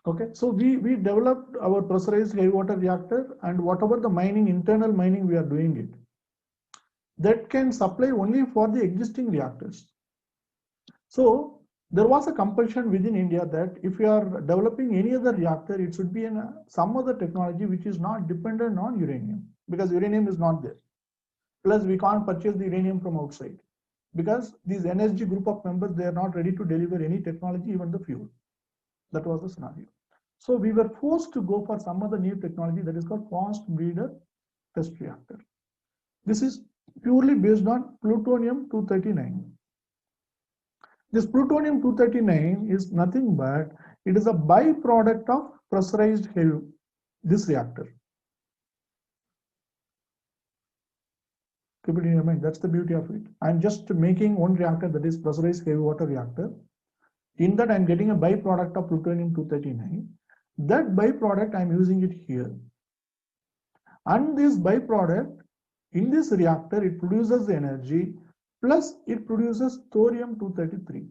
Okay, so we developed our pressurized heavy water reactor, and whatever the mining, internal mining we are doing it, that can supply only for the existing reactors. So there was a compulsion within India that if you are developing any other reactor, it should be in some other technology which is not dependent on uranium, because uranium is not there. Plus, we can't purchase the uranium from outside because these energy group of members, they are not ready to deliver any technology, even the fuel. That was the scenario. So we were forced to go for some other new technology that is called fast breeder test reactor. This is purely based on plutonium-239. This plutonium-239 is nothing but it is a byproduct of pressurized heavy, this reactor. Keep it in your mind. That's the beauty of it. I'm just making one reactor, that is pressurized heavy water reactor. In that, I'm getting a byproduct of plutonium-239. That byproduct, I'm using it here. And this byproduct, in this reactor, it produces the energy, plus it produces thorium-233.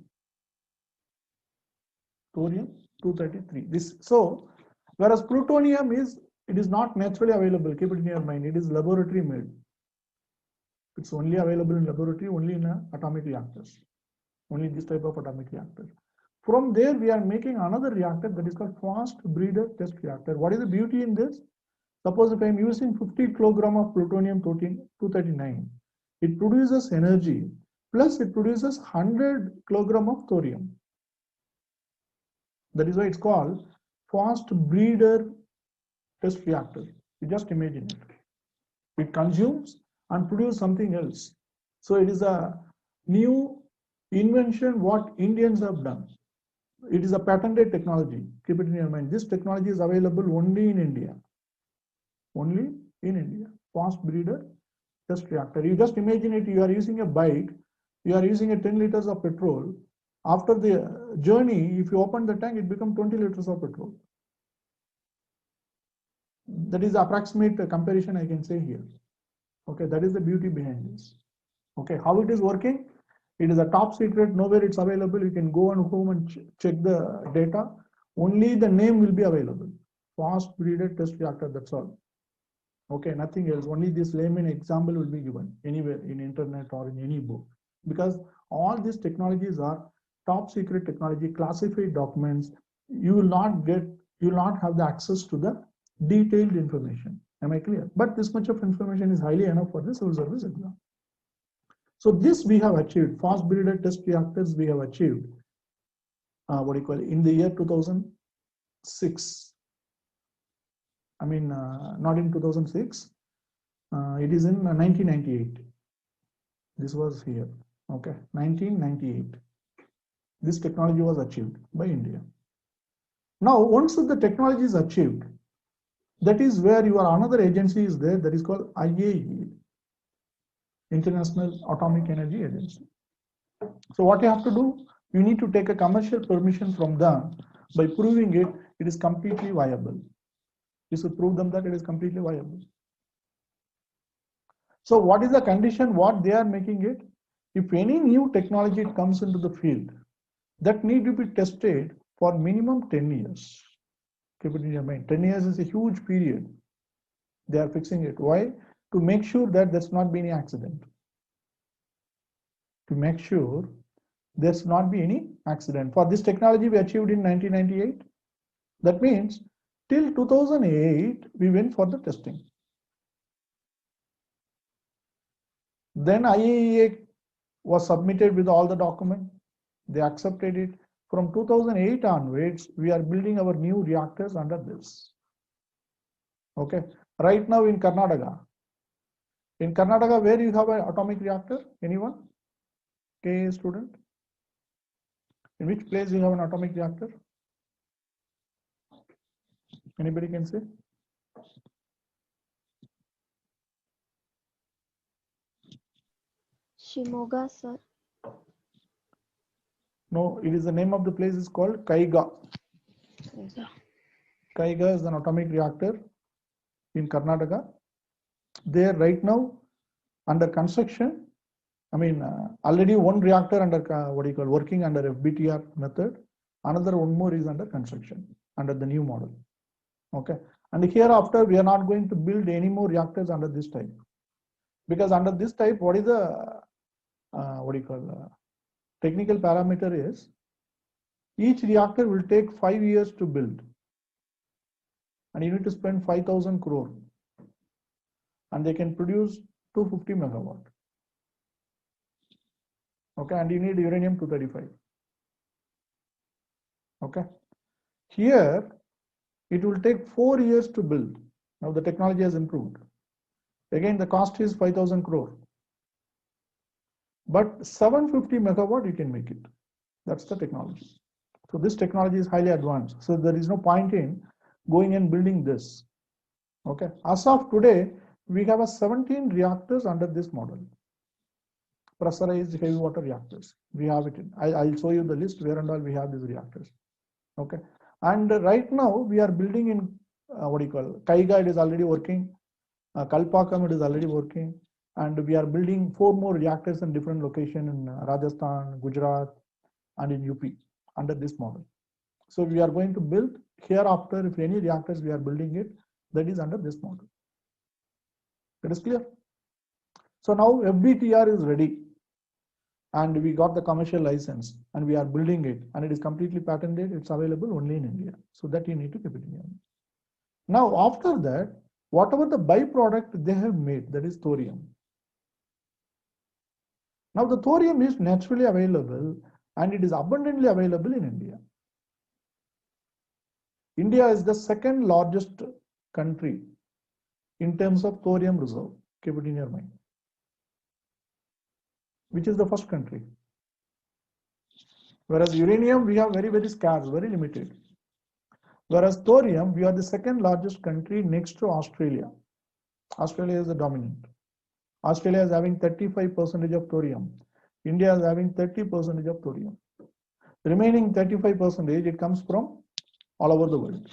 Thorium-233. So, whereas plutonium it is not naturally available. Keep it in your mind. It is laboratory made. It's only available in laboratory, only in atomic reactors. Only this type of atomic reactor. From there, we are making another reactor that is called fast breeder test reactor. What is the beauty in this? Suppose if I am using 50 kilogram of plutonium-239, it produces energy, plus it produces 100 kilogram of thorium. That is why it's called fast breeder test reactor. You just imagine it. It consumes and produces something else. So it is a new invention what Indians have done. It is a patented technology. Keep it in your mind. This technology is available only in India. Only in India. Fast breeder test reactor. You just imagine it. You are using a bike. You are using a 10 liters of petrol. After the journey, if you open the tank, it becomes 20 liters of petrol. That is the approximate comparison I can say here. Okay, that is the beauty behind this. Okay, how it is working? It is a top secret, nowhere it's available. You can go on home and check the data. Only the name will be available. Fast breeder test reactor, that's all. Okay, nothing else. Only this layman example will be given anywhere in internet or in any book. Because all these technologies are top secret technology, classified documents. You will not have the access to the detailed information. Am I clear? But this much of information is highly enough for the civil service exam. So this we have achieved. Fast breeder test reactors we have achieved. In the year 2006. I mean, not in 2006. It is in 1998. This was here. Okay, 1998. This technology was achieved by India. Now, once the technology is achieved, that is where your another agency is there, that is called IAEA, International Atomic Energy Agency. So what you have to do, you need to take a commercial permission from them by proving it is completely viable. You should prove them that it is completely viable. So what is the condition, what they are making it? If any new technology comes into the field, that need to be tested for minimum 10 years. Keep it in your mind. 10 years is a huge period. They are fixing it. Why? To make sure that there's not be any accident. To make sure there's not be any accident. For this technology we achieved in 1998. That means till 2008 we went for the testing. Then IAEA was submitted with all the documents. They accepted it. From 2008 onwards, we are building our new reactors under this. Okay. Right now in Karnataka. In Karnataka, where you have an atomic reactor? Anyone? KA student? In which place you have an atomic reactor? Anybody can say? Shimoga, sir. No, it is the name of the place is called Kaiga. Kaiga is an atomic reactor in Karnataka. There right now under construction. I mean, already one reactor under working under FBTR method. Another one more is under construction under the new model. Okay, and hereafter we are not going to build any more reactors under this type, because under this type, what is the technical parameter is each reactor will take 5 years to build, and you need to spend 5,000 crore, and they can produce 250 megawatt. Okay, and you need uranium-235. Okay, here it will take 4 years to build. Now the technology has improved. Again, the cost is 5,000 crore, but 750 megawatt you can make it. That's the technology. So this technology is highly advanced. So there is no point in going and building this. Okay, as of today, we have a 17 reactors under this model. Pressurized heavy water reactors. We have it in. I'll show you the list where and all we have these reactors. Okay, and right now we are building in Kaiga, it is already working. Kalpakam, it is already working, and we are building 4 more reactors in different locations in Rajasthan, Gujarat, and in UP under this model. So we are going to build hereafter, if any reactors we are building it, that is under this model. That is clear. So now FBTR is ready, and we got the commercial license, and we are building it, and it is completely patented. It's available only in India. So that you need to keep it in mind. Now after that, whatever the byproduct they have made, that is thorium. Now the thorium is naturally available, and it is abundantly available in India. India is the second largest country in terms of thorium reserve. Keep it in your mind. Which is the first country? Whereas uranium, we have very, very scarce, very limited. Whereas thorium, we are the second largest country next to Australia. Australia is the dominant. Australia is having 35% of thorium. India is having 30% of thorium. The remaining 35%, it comes from all over the world.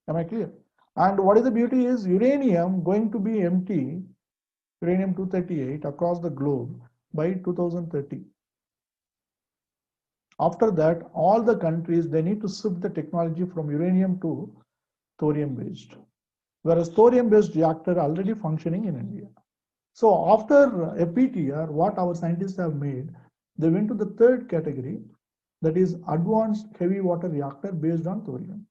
Am I clear? And what is the beauty is uranium going to be empty, uranium-238 across the globe by 2030. After that, all the countries, they need to shift the technology from uranium to thorium based. Whereas thorium based reactor already functioning in India. So after FBTR, what our scientists have made, they went to the third category, that is advanced heavy water reactor based on thorium.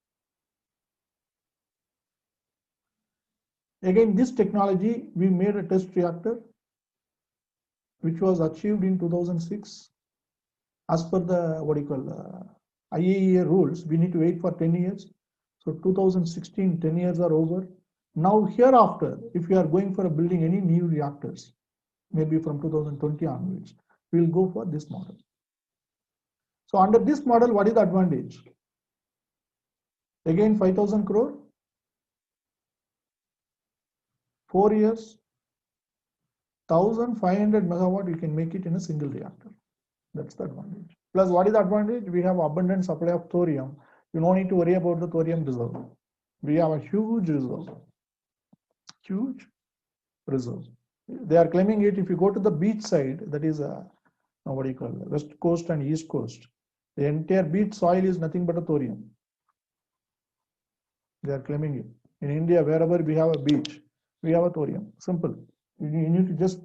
Again, this technology, we made a test reactor, which was achieved in 2006. As per the IAEA rules, we need to wait for 10 years. So 2016, 10 years are over. Now hereafter, if we are going for building any new reactors, maybe from 2020 onwards, we will go for this model. So under this model, what is the advantage? Again, 5,000 crore, 4 years, 1,500 megawatt, you can make it in a single reactor. That's the advantage. Plus, what is the advantage? We have abundant supply of thorium. You don't need to worry about the thorium reserve. We have a huge reserve. Huge reserve. They are claiming it. If you go to the beach side, that is West Coast and East Coast, the entire beach soil is nothing but a thorium. They are claiming it. In India, wherever we have a beach, we have a thorium. Simple. You need to just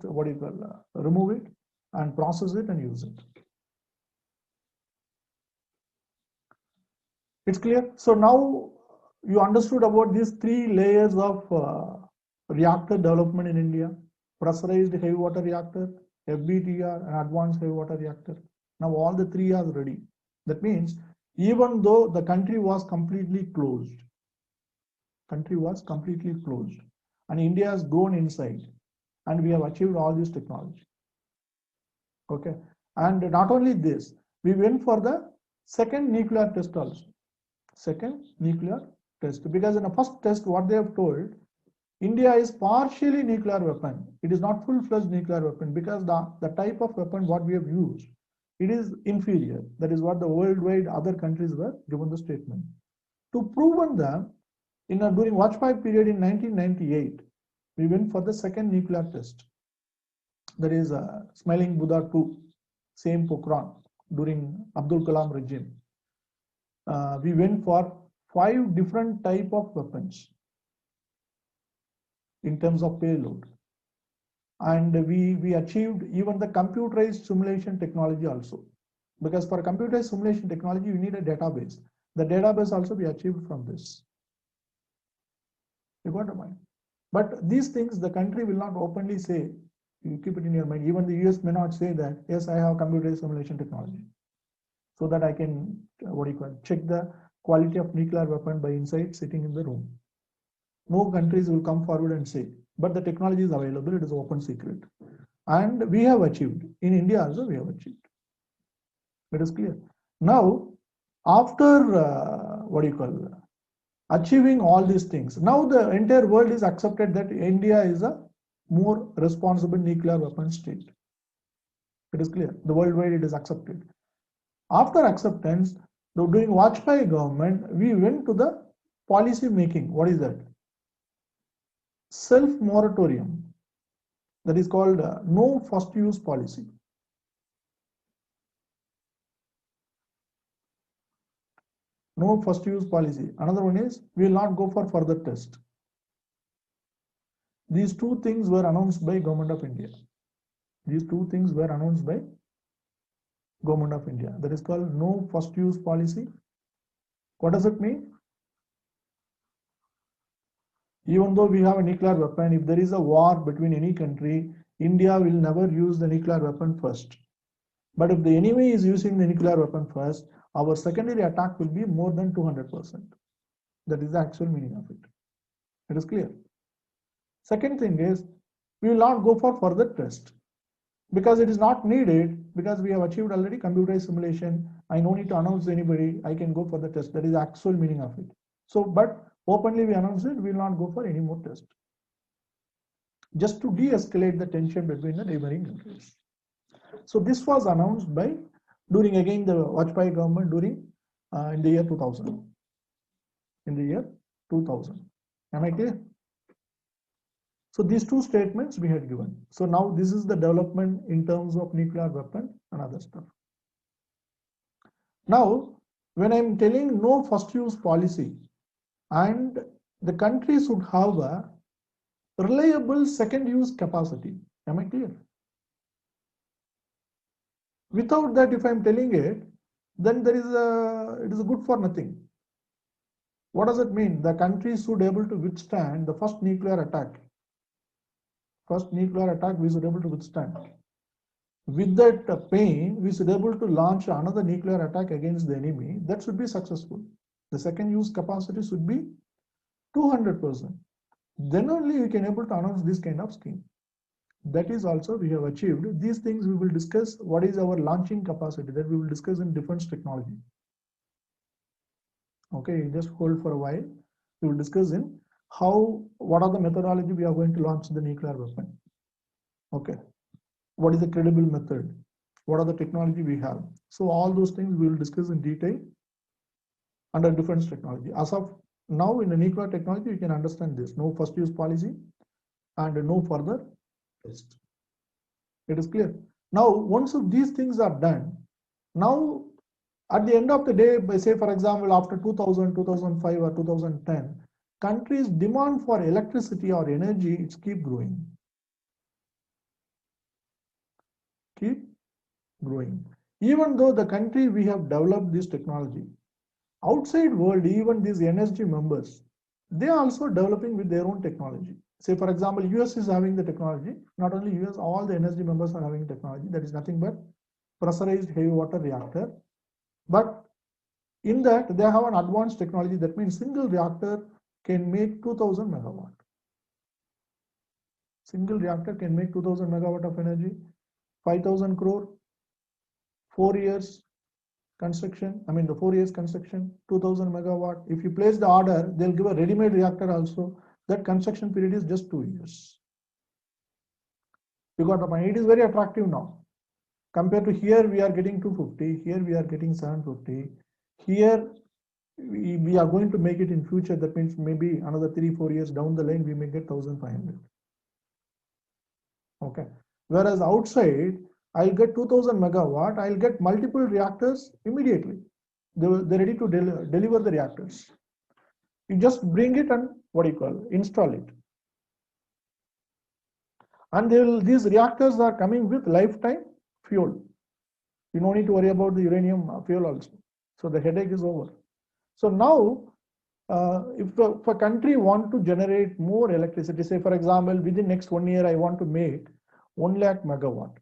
remove it and process it and use it. It's clear. So now you understood about these 3 layers of reactor development in India: pressurized heavy water reactor, FBTR, and advanced heavy water reactor. Now all the 3 are ready. That means even though the country was completely closed, and India has grown inside, and we have achieved all this technology. Okay, and not only this, we went for the second nuclear test also. Second nuclear test, because in the first test, what they have told, India is partially nuclear weapon. It is not full-fledged nuclear weapon, because the type of weapon what we have used, it is inferior. That is what the worldwide other countries were given the statement. To prove them, during watch fire period in 1998, we went for the second nuclear test. That is Smiling Buddha 2, same Pokhran. during Abdul Kalam regime. We went for 5 different type of weapons in terms of payload, and we achieved even the computerized simulation technology also, because for computerized simulation technology you need a database. The database also we achieved from this. You got the point? But these things the country will not openly say. You keep it in your mind. Even the US may not say that, yes, I have computerized simulation technology, so that I can, check the quality of nuclear weapon by inside sitting in the room. No countries will come forward and say, but the technology is available, it is open secret. And we have achieved. In India also we have achieved. It is clear. Now, after, achieving all these things, now the entire world is accepted that India is a more responsible nuclear weapon state. It is clear. The worldwide it is accepted. After acceptance, during Vajpayee government, we went to the policy making. What is that? Self-moratorium. That is called no first use policy. No first use policy. Another one is we will not go for further test. These two things were announced by Government of India. These two things were announced by Government of India. That is called no first use policy. What does it mean? Even though we have a nuclear weapon, if there is a war between any country, India will never use the nuclear weapon first. But if the enemy is using the nuclear weapon first, our secondary attack will be more than 200%. That is the actual meaning of it. It is clear. Second thing is, we will not go for further test, because it is not needed, because we have achieved already computerized simulation. I no need to announce anybody, I can go for the test. That is the actual meaning of it. So, but openly we announce it, we will not go for any more test, just to de-escalate the tension between the neighboring countries. So this was announced by, during again the Vajpayee government during in the year 2000. In the year 2000. Am I clear? So these two statements we had given. So now this is the development in terms of nuclear weapon and other stuff. Now, when I'm telling no first use policy, and the country should have a reliable second use capacity. Am I clear? Without that, if I'm telling it, then it is good for nothing. What does it mean? The country should be able to withstand the first nuclear attack. First nuclear attack we should be able to withstand. With that pain, we should be able to launch another nuclear attack against the enemy. That should be successful. The second use capacity should be 200%. Then only we can able to announce this kind of scheme. That is also we have achieved. These things we will discuss. What is our launching capacity, that we will discuss in defense technology. Okay, just hold for a while. We will discuss in what are the methodology we are going to launch the nuclear weapon. Okay, what is the credible method? What are the technology we have? So all those things we will discuss in detail under defense technology. As of now, in the nuclear technology, you can understand this: no first use policy and no further test. It is clear. Now, once these things are done, now at the end of the day, by say for example, after 2000, 2005 or 2010, countries' demand for electricity or energy, it's keep growing. Keep growing. Even though the country we have developed this technology, outside world, even these energy members, they are also developing with their own technology. Say for example, US is having the technology. Not only US, all the energy members are having technology. That is nothing but pressurized heavy water reactor. But in that, they have an advanced technology. That means single reactor can make 2000 megawatt. Single reactor can make 2000 megawatt of energy, 5,000 crore, 4 years construction. I mean the 4 years construction, 2000 megawatt. If you place the order, they'll give a ready-made reactor also. That construction period is just 2 years. You got the point. It is very attractive now. Compared to here, we are getting 250. Here we are getting 750. Here we are going to make it in future. That means maybe another 3-4 years down the line, we may get 1500. Okay. Whereas outside, I'll get 2000 megawatt, I'll get multiple reactors immediately. They're ready to deliver the reactors. You just bring it and install it. And these reactors are coming with lifetime fuel. You don't need to worry about the uranium fuel also. So the headache is over. So now, if a country want to generate more electricity, say for example, within next 1 year, I want to make 1 lakh megawatt.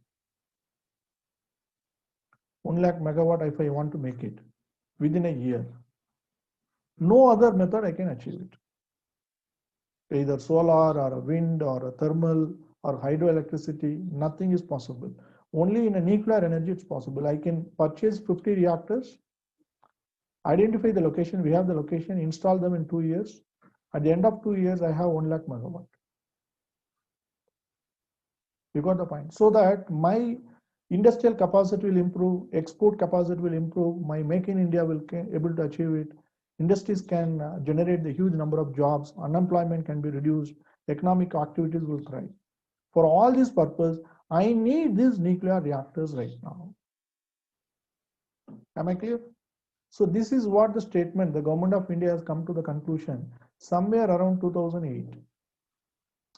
1 lakh megawatt if I want to make it within a year. No other method I can achieve it. Either solar or wind or thermal or hydroelectricity, nothing is possible. Only in a nuclear energy it's possible. I can purchase 50 reactors, identify the location, we have the location, install them in 2 years. At the end of 2 years, I have 1 lakh megawatt. You got the point. So that my industrial capacity will improve, export capacity will improve, my Make in India will be able to achieve it. Industries can generate the huge number of jobs, unemployment can be reduced, economic activities will thrive. For all this purpose, I need these nuclear reactors right now. Am I clear? So this is what the statement, the government of India has come to the conclusion somewhere around 2008.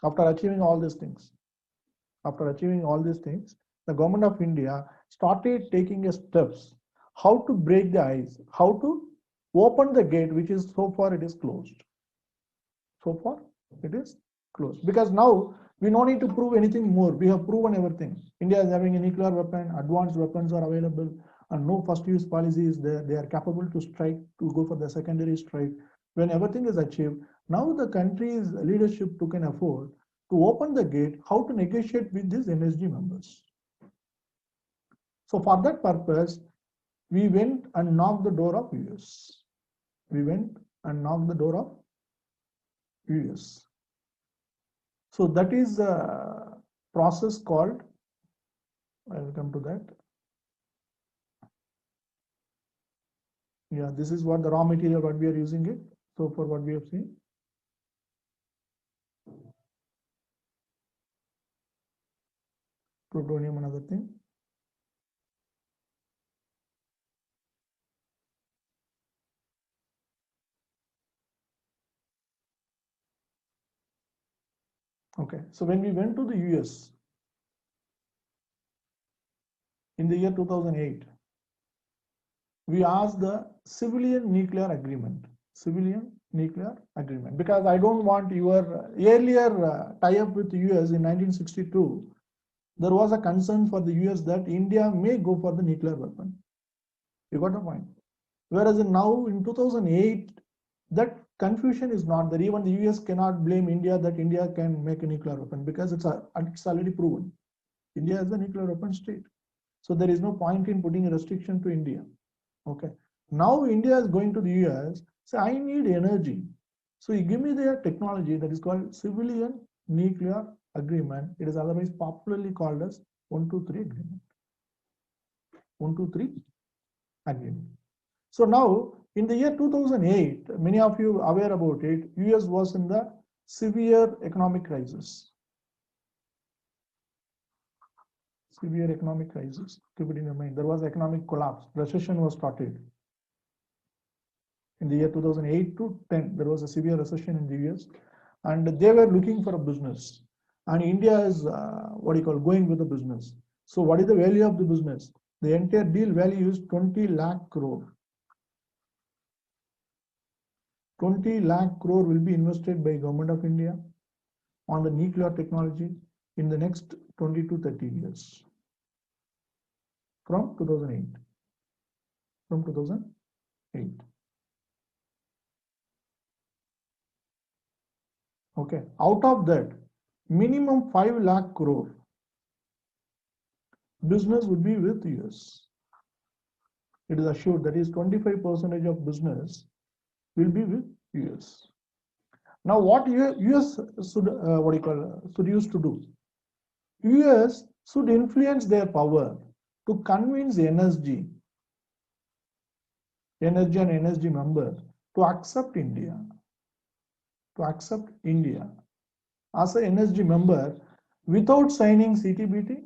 After achieving all these things, the government of India started taking steps how to break the ice, how to open the gate, which is so far it is closed. So far it is closed, because now we don't need to prove anything more. We have proven everything. India is having a nuclear weapon, advanced weapons are available, and no first use policy is there. They are capable to strike, to go for the secondary strike. When everything is achieved, now the country's leadership took an effort to open the gate, how to negotiate with these NSG members. So for that purpose, we went and knocked the door of US. We went and knocked the door of US. So that is a process called, I will come to that. Yeah, this is what the raw material, what we are using it. So for what we have seen. Plutonium, another thing. Okay, so when we went to the US in the year 2008, we asked the civilian nuclear agreement, because I don't want your earlier tie-up with the US in 1962. There was a concern for the US that India may go for the nuclear weapon. You got the point. Whereas now in 2008, that confusion is not there. Even the US cannot blame India that India can make a nuclear weapon, because it's already proven. India is a nuclear weapon state. So there is no point in putting a restriction to India. Okay. Now India is going to the US, say I need energy. So you give me their technology that is called civilian nuclear agreement. It is otherwise popularly called as 123 agreement. 123 agreement. So now in the year 2008, many of you are aware about it, US was in the severe economic crisis. Severe economic crisis. Keep it in your mind. There was economic collapse. Recession was started. In the year 2008 to 10, there was a severe recession in the US, and they were looking for a business. And India is going with the business. So what is the value of the business? The entire deal value is 20 lakh crore. 20 lakh crore will be invested by Government of India on the nuclear technology in the next 20 to 30 years. From 2008. From 2008. Okay. Out of that, minimum 5 lakh crore business would be with US. It is assured that is 25% of business will be with US. Now, what US should use to do? US should influence their power to convince NSG and NSG member to accept India. As an NSG member without signing CTBT,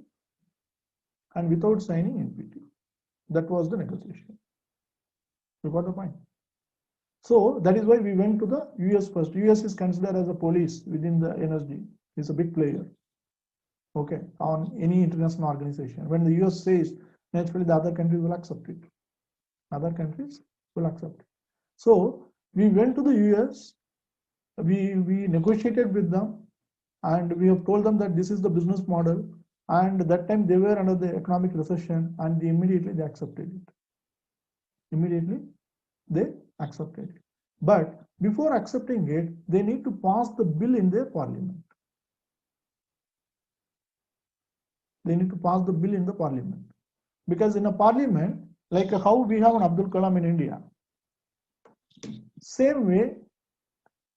and without signing NPT. That was the negotiation. You got the point? So that is why we went to the US first. US is considered as a police within the energy. It's a big player. Okay, on any international organization. When the US says, naturally the other countries will accept it. Other countries will accept it. So we went to the US, we negotiated with them, and we have told them that this is the business model. And that time they were under the economic recession, and immediately they accepted it. Immediately they accepted it. But before accepting it, they need to pass the bill in their parliament. They need to pass the bill in the parliament. Because in a parliament, like how we have an Abdul Kalam in India, same way,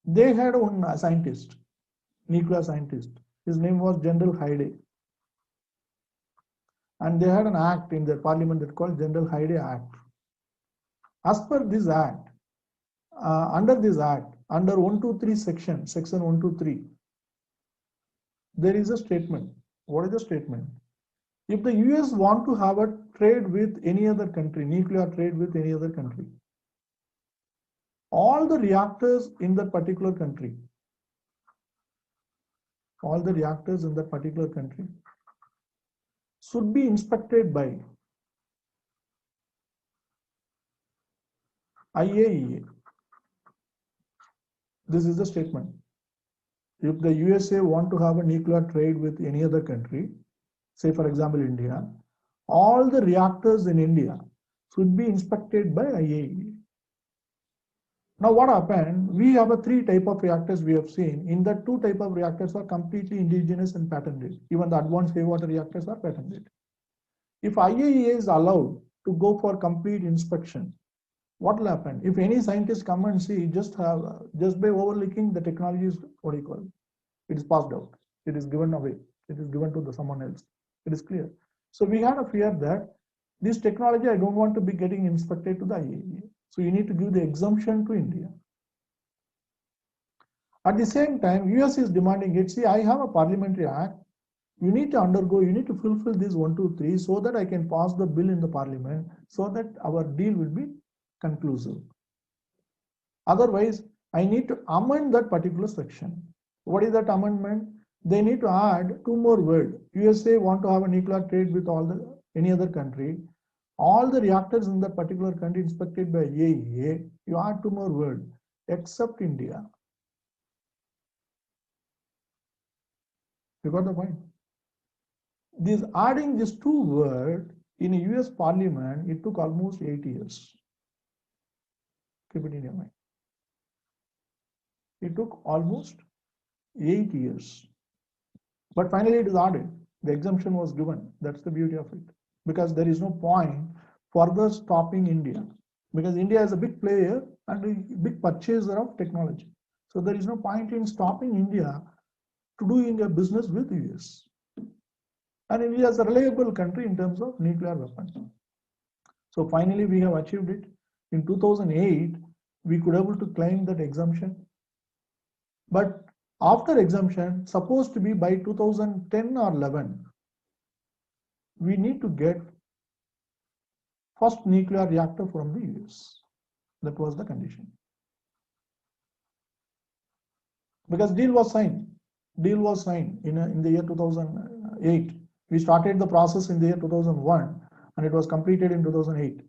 they had one scientist, nuclear scientist. His name was General Hyde. And they had an act in their parliament that called General Hyde Act. As per this act, under this act, under 123 section 123, there is a statement. What is the statement? If the US want to have a trade with any other country, nuclear trade with any other country, all the reactors in that particular country, should be inspected by IAEA. This is the statement. If the USA want to have a nuclear trade with any other country, say for example India, all the reactors in India should be inspected by IAEA. Now what happened? We have a 3 type of reactors we have seen. In that 2 type of reactors are completely indigenous and patented. Even the advanced heavy water reactors are patented. If IAEA is allowed to go for complete inspection, what will happen? If any scientist come and see, just by overlooking the technology is what you call, it is passed out. It is given away. It is given to someone else. It is clear. So we had a fear that this technology, I don't want to be getting inspected to the IAEA. So you need to give the exemption to India. At the same time, US is demanding it. See, I have a parliamentary act. You need to undergo, you need to fulfill this 1, 2, 3 so that I can pass the bill in the parliament so that our deal will be conclusive. Otherwise, I need to amend that particular section. What is that amendment? They need to add 2 more words. USA want to have a nuclear trade with any other country. All the reactors in that particular country inspected by IAEA, you add 2 more words, except India. You got the point? Adding these 2 words in a US parliament, it took almost 8 years. Keep it in your mind. It took almost 8 years. But finally it is added. The exemption was given. That's the beauty of it. Because there is no point further stopping India. Because India is a big player and a big purchaser of technology. So there is no point in stopping India to doing a business with the US. And India is a reliable country in terms of nuclear weapons. So finally we have achieved it. In 2008, we could able to claim that exemption. But after exemption, supposed to be by 2010 or 11, we need to get first nuclear reactor from the US. That was the condition. Because deal was signed. Deal was signed in the year 2008. We started the process in the year 2001 and it was completed in 2008.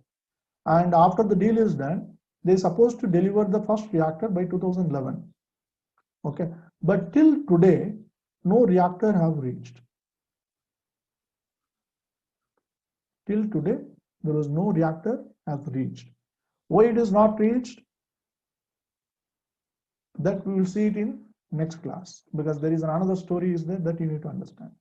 And after the deal is done, they're supposed to deliver the first reactor by 2011. Okay, but till today, no reactor have reached. Till today, there was no reactor has reached. Why it is not reached? That we will see it in next class, because there is another story is there that you need to understand.